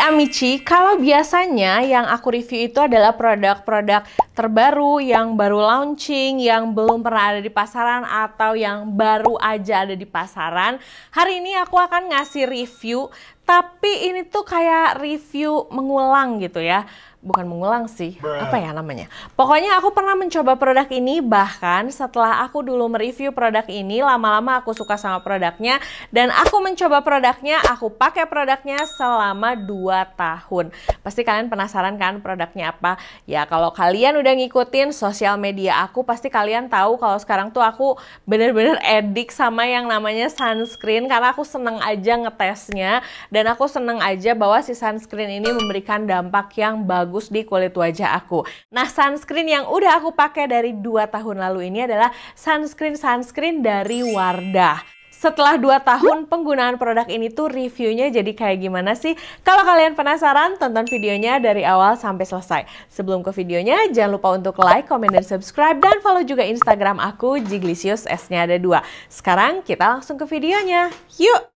Amici, kalau biasanya yang aku review itu adalah produk-produk terbaru yang baru launching, yang belum pernah ada di pasaran atau yang baru aja ada di pasaran. Hari ini aku akan ngasih review, tapi ini tuh kayak review mengulang gitu ya. Bukan mengulang sih, apa ya namanya? Pokoknya aku pernah mencoba produk ini, bahkan setelah aku dulu mereview produk ini, lama-lama aku suka sama produknya, dan aku mencoba produknya, aku pakai produknya selama 2 tahun. Pasti kalian penasaran kan produknya apa? Ya kalau kalian udah ngikutin sosial media aku, pasti kalian tahu kalau sekarang tuh aku bener-bener edik sama yang namanya sunscreen, karena aku seneng aja ngetesnya, dan aku seneng aja bahwa si sunscreen ini memberikan dampak yang bagus di kulit wajah aku. Nah, sunscreen yang udah aku pakai dari 2 tahun lalu ini adalah sunscreen dari Wardah. Setelah 2 tahun penggunaan produk ini tuh reviewnya jadi kayak gimana sih? Kalau kalian penasaran, tonton videonya dari awal sampai selesai. Sebelum ke videonya, jangan lupa untuk like, komen, dan subscribe, dan follow juga Instagram aku, Jiglisius, S-nya ada 2. Sekarang kita langsung ke videonya. Yuk!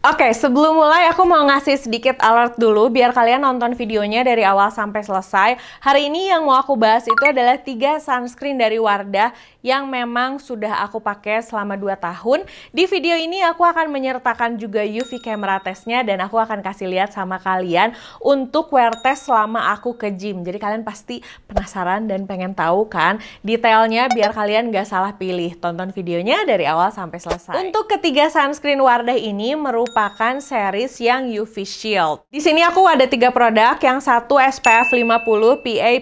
Oke, sebelum mulai aku mau ngasih sedikit alert dulu biar kalian nonton videonya dari awal sampai selesai. Hari ini yang mau aku bahas itu adalah 3 sunscreen dari Wardah yang memang sudah aku pakai selama 2 tahun. Di video ini aku akan menyertakan juga UV camera testnya dan aku akan kasih lihat sama kalian untuk wear test selama aku ke gym. Jadi kalian pasti penasaran dan pengen tahu kan detailnya biar kalian gak salah pilih. Tonton videonya dari awal sampai selesai. Untuk ketiga sunscreen Wardah ini merupakan series yang UV Shield. Di sini aku ada 3 produk, yang satu SPF 50 PA++++,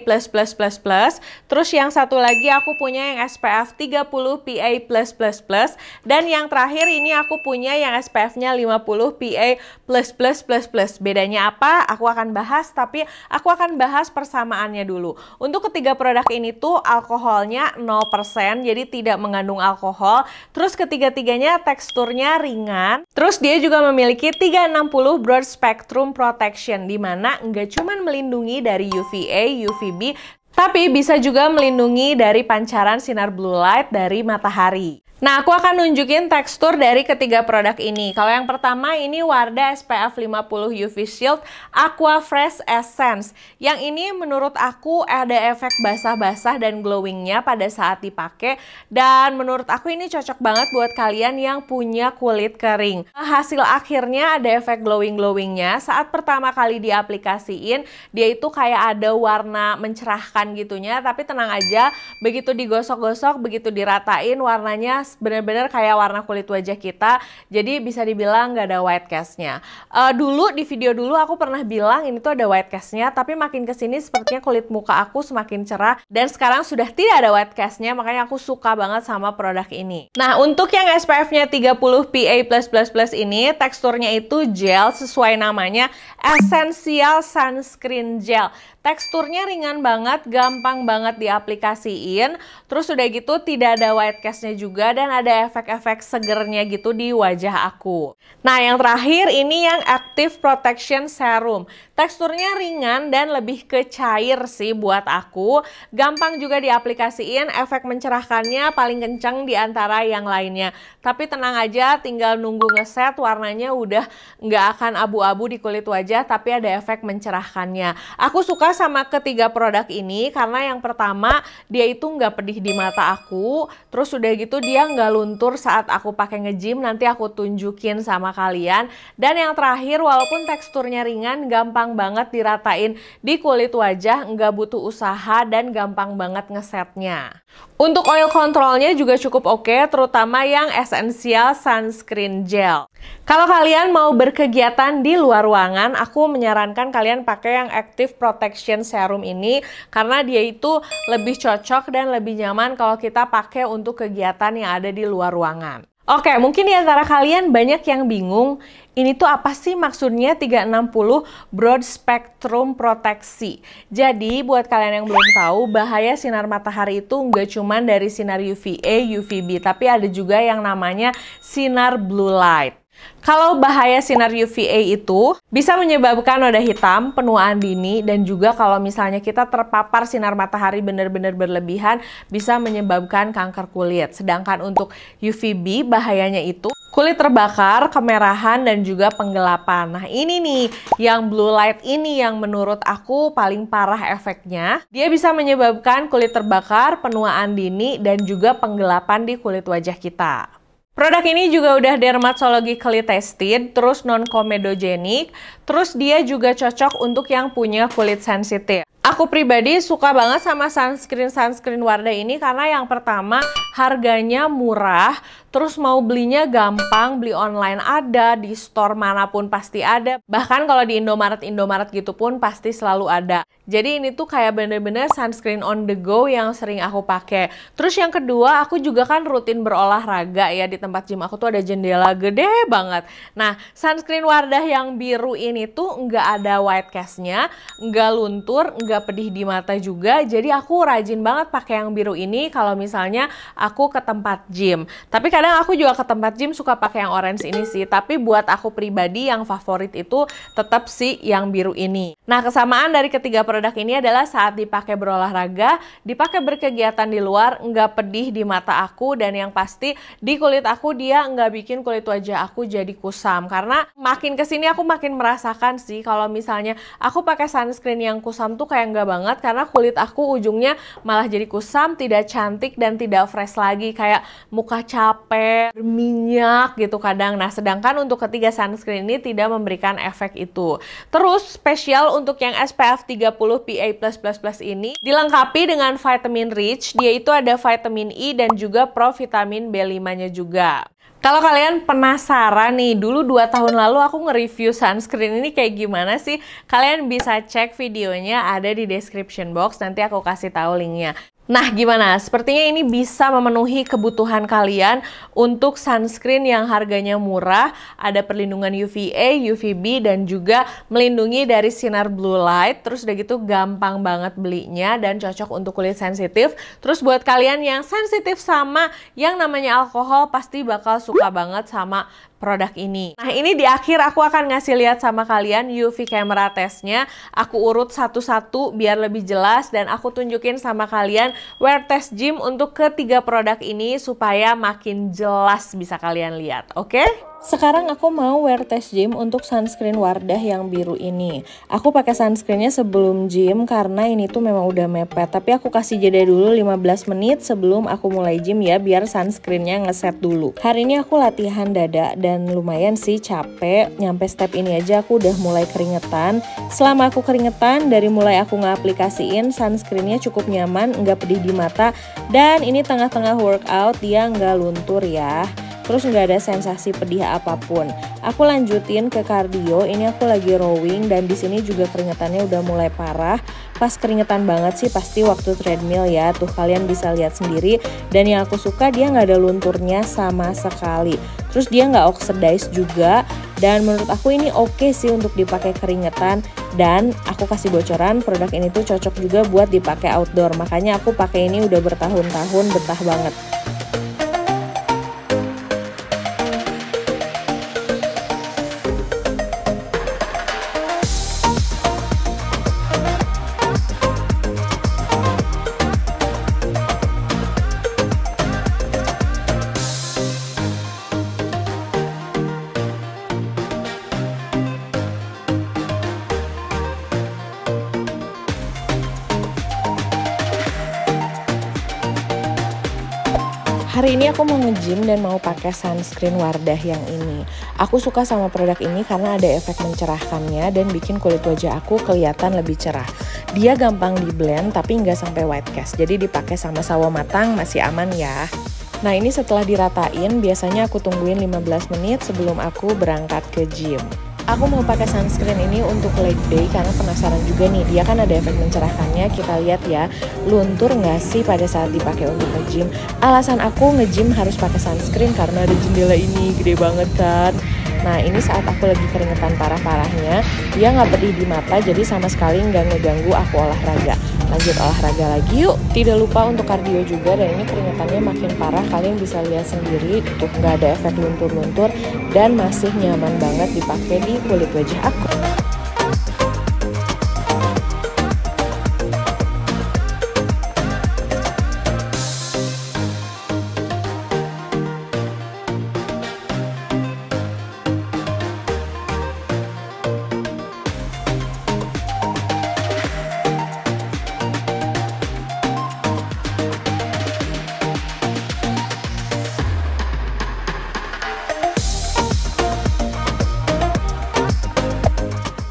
terus yang satu lagi aku punya yang SPF 30 PA+++, dan yang terakhir ini aku punya yang SPF-nya 50 PA++++. Bedanya apa? Aku akan bahas, tapi aku akan bahas persamaannya dulu. Untuk ketiga produk ini tuh alkoholnya 0%, jadi tidak mengandung alkohol. Terus ketiga-tiganya teksturnya ringan. Terus dia juga memiliki 360 broad spectrum protection, di mana nggak cuma melindungi dari UVA, UVB, tapi bisa juga melindungi dari pancaran sinar blue light dari matahari. Nah, aku akan nunjukin tekstur dari ketiga produk ini. Kalau yang pertama ini Wardah SPF 50 UV Shield Aqua Fresh Essence. Yang ini menurut aku ada efek basah-basah dan glowingnya pada saat dipakai. Dan menurut aku ini cocok banget buat kalian yang punya kulit kering. Hasil akhirnya ada efek glowing-glowingnya. Saat pertama kali diaplikasiin, dia itu kayak ada warna mencerahkan gitunya. Tapi tenang aja, begitu digosok-gosok, begitu diratain, warnanya bener-bener kayak warna kulit wajah kita, jadi bisa dibilang nggak ada white cast-nya. Dulu di video dulu aku pernah bilang ini tuh ada white cast-nya, tapi makin kesini sepertinya kulit muka aku semakin cerah dan sekarang sudah tidak ada white cast-nya, makanya aku suka banget sama produk ini. Nah, untuk yang SPF-nya 30 PA+++ ini teksturnya itu gel sesuai namanya, Essential Sunscreen Gel. Teksturnya ringan banget, gampang banget diaplikasiin, terus udah gitu tidak ada white cast-nya juga dan ada efek-efek segernya gitu di wajah aku. Nah, yang terakhir ini yang Active Protection Serum. Teksturnya ringan dan lebih ke cair sih buat aku. Gampang juga diaplikasiin, efek mencerahkannya paling kencang di antara yang lainnya. Tapi tenang aja, tinggal nunggu ngeset, warnanya udah nggak akan abu-abu di kulit wajah, tapi ada efek mencerahkannya. Aku suka sama ketiga produk ini karena yang pertama dia itu nggak pedih di mata aku, terus udah gitu dia nggak luntur saat aku pakai nge-gym, nanti aku tunjukin sama kalian. Dan yang terakhir, walaupun teksturnya ringan, gampang banget diratain di kulit wajah, nggak butuh usaha dan gampang banget ngesetnya. Untuk oil controlnya juga cukup oke, terutama yang Essential Sunscreen Gel. Kalau kalian mau berkegiatan di luar ruangan, aku menyarankan kalian pakai yang Active Protection Serum ini karena dia itu lebih cocok dan lebih nyaman kalau kita pakai untuk kegiatan yang ada di luar ruangan. Oke, mungkin di antara kalian banyak yang bingung, ini tuh apa sih maksudnya 360 broad spectrum proteksi? Jadi, buat kalian yang belum tahu, bahaya sinar matahari itu nggak cuma dari sinar UVA, UVB, tapi ada juga yang namanya sinar blue light. Kalau bahaya sinar UVA itu bisa menyebabkan noda hitam, penuaan dini, dan juga kalau misalnya kita terpapar sinar matahari benar-benar berlebihan bisa menyebabkan kanker kulit. Sedangkan untuk UVB bahayanya itu kulit terbakar, kemerahan, dan juga penggelapan. Nah ini nih, yang blue light ini yang menurut aku paling parah efeknya. Dia bisa menyebabkan kulit terbakar, penuaan dini, dan juga penggelapan di kulit wajah kita. Produk ini juga udah dermatologically tested, terus non-comedogenic, terus dia juga cocok untuk yang punya kulit sensitif. Aku pribadi suka banget sama sunscreen Wardah ini karena yang pertama harganya murah, terus mau belinya gampang, beli online ada, di store manapun pasti ada. Bahkan kalau di Indomaret gitu pun pasti selalu ada. Jadi ini tuh kayak bener-bener sunscreen on the go yang sering aku pakai. Terus yang kedua, aku juga kan rutin berolahraga ya, di tempat gym aku tuh ada jendela gede banget. Nah, sunscreen Wardah yang biru ini tuh nggak ada white cast-nya, nggak luntur, nggak pedih di mata juga. Jadi aku rajin banget pakai yang biru ini kalau misalnya aku ke tempat gym. Tapi kadang aku juga ke tempat gym suka pakai yang orange ini sih. Tapi buat aku pribadi yang favorit itu tetap sih yang biru ini. Nah, kesamaan dari ketiga produk ini adalah saat dipakai berolahraga, dipakai berkegiatan di luar, nggak pedih di mata aku, dan yang pasti di kulit aku dia nggak bikin kulit wajah aku jadi kusam. Karena makin kesini aku makin merasakan sih kalau misalnya aku pakai sunscreen yang kusam tuh kayak nggak banget, karena kulit aku ujungnya malah jadi kusam, tidak cantik dan tidak fresh lagi, kayak muka capek, berminyak gitu kadang. Nah, sedangkan untuk ketiga sunscreen ini tidak memberikan efek itu. Terus spesial untuk yang SPF 30 PA+++ ini dilengkapi dengan vitamin rich. Dia itu ada vitamin E dan juga provitamin B5-nya juga. Kalau kalian penasaran nih, dulu 2 tahun lalu aku nge-review sunscreen ini kayak gimana sih? Kalian bisa cek videonya, ada di description box, nanti aku kasih tahu linknya. Nah, gimana? Sepertinya ini bisa memenuhi kebutuhan kalian untuk sunscreen yang harganya murah, ada perlindungan UVA, UVB, dan juga melindungi dari sinar blue light. Terus udah gitu gampang banget belinya dan cocok untuk kulit sensitif. Terus buat kalian yang sensitif sama yang namanya alkohol pasti bakal suka banget sama produk ini. Nah, ini di akhir aku akan ngasih lihat sama kalian UV camera testnya. Aku urut satu-satu biar lebih jelas dan aku tunjukin sama kalian wear test gym untuk ketiga produk ini supaya makin jelas bisa kalian lihat, oke? Sekarang aku mau wear test gym untuk sunscreen Wardah yang biru ini. Aku pakai sunscreennya sebelum gym karena ini tuh memang udah mepet. Tapi aku kasih jeda dulu 15 menit sebelum aku mulai gym ya, biar sunscreennya ngeset dulu. Hari ini aku latihan dada dan lumayan sih capek. Nyampe step ini aja aku udah mulai keringetan. Selama aku keringetan, dari mulai aku ngeaplikasiin, sunscreennya cukup nyaman, nggak pedih di mata. Dan ini tengah-tengah workout dia nggak luntur ya. Terus nggak ada sensasi pedih apapun. Aku lanjutin ke kardio. Ini aku lagi rowing dan di sini juga keringetannya udah mulai parah. Pas keringetan banget sih pasti waktu treadmill ya. Tuh kalian bisa lihat sendiri. Dan yang aku suka dia nggak ada lunturnya sama sekali. Terus dia nggak oxidize juga. Dan menurut aku ini oke sih untuk dipakai keringetan. Dan aku kasih bocoran, produk ini tuh cocok juga buat dipakai outdoor. Makanya aku pakai ini udah bertahun-tahun, betah banget. Hari ini aku mau nge-gym dan mau pakai sunscreen Wardah yang ini. Aku suka sama produk ini karena ada efek mencerahkannya dan bikin kulit wajah aku kelihatan lebih cerah. Dia gampang di blend tapi nggak sampai white cast, jadi dipakai sama sawo matang masih aman ya. Nah ini setelah diratain, biasanya aku tungguin 15 menit sebelum aku berangkat ke gym. Aku mau pakai sunscreen ini untuk leg day karena penasaran juga nih, dia kan ada efek mencerahkannya. Kita lihat ya, luntur nggak sih pada saat dipakai untuk nge-gym. Alasan aku nge-gym harus pakai sunscreen karena ada jendela ini, gede banget kan. Nah ini saat aku lagi keringetan parah-parahnya, dia nggak pedih di mata jadi sama sekali nggak ngeganggu aku olahraga. lanjut olahraga lagi yuk. Tidak lupa untuk kardio juga, dan ini keringatannya makin parah, kalian bisa lihat sendiri tuh, nggak ada efek luntur-luntur dan masih nyaman banget dipakai di kulit wajah aku.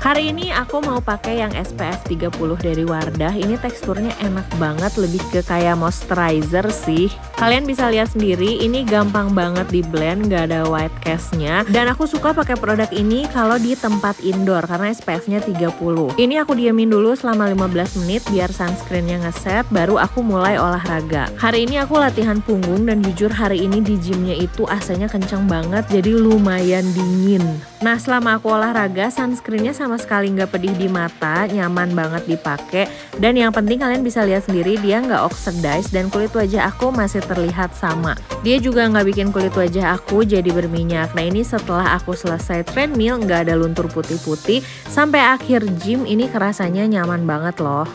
Hari ini aku mau pakai yang SPF 30 dari Wardah. Ini teksturnya enak banget, lebih ke kayak moisturizer sih. Kalian bisa lihat sendiri, ini gampang banget di blend, nggak ada white cast-nya. Dan aku suka pakai produk ini kalau di tempat indoor karena SPF-nya 30. Ini aku diamin dulu selama 15 menit biar sunscreen-nya ngeset, baru aku mulai olahraga. Hari ini aku latihan punggung dan jujur hari ini di gymnya itu AC-nya kenceng banget, jadi lumayan dingin. Nah, selama aku olahraga, sunscreen-nya sama sekali nggak pedih di mata, nyaman banget dipakai. Dan yang penting kalian bisa lihat sendiri, dia nggak oxidize dan kulit wajah aku masih terlihat sama. Dia juga nggak bikin kulit wajah aku jadi berminyak. Nah, ini setelah aku selesai treadmill, nggak ada luntur putih-putih. Sampai akhir gym ini kerasanya nyaman banget loh.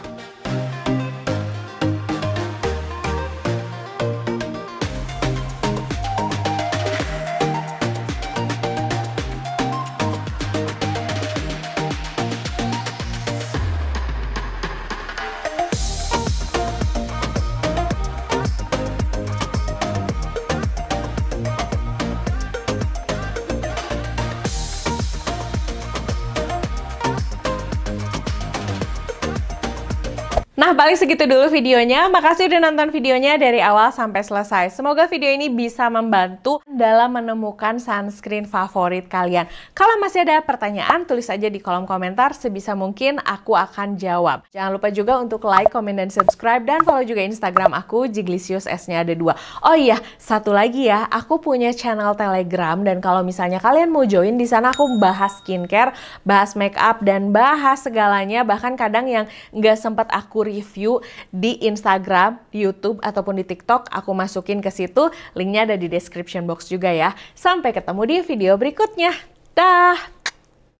Nah, paling segitu dulu videonya. Makasih udah nonton videonya dari awal sampai selesai. Semoga video ini bisa membantu dalam menemukan sunscreen favorit kalian. Kalau masih ada pertanyaan, tulis aja di kolom komentar. Sebisa mungkin aku akan jawab. Jangan lupa juga untuk like, komen, dan subscribe. Dan follow juga Instagram aku, Jiglisius, S-nya ada 2. Oh iya, satu lagi ya. Aku punya channel Telegram. Dan kalau misalnya kalian mau join, di sana aku bahas skincare, bahas makeup, dan bahas segalanya. Bahkan kadang yang nggak sempat aku review di Instagram, YouTube, ataupun di TikTok, aku masukin ke situ. Linknya ada di description box juga ya. Sampai ketemu di video berikutnya. Dah!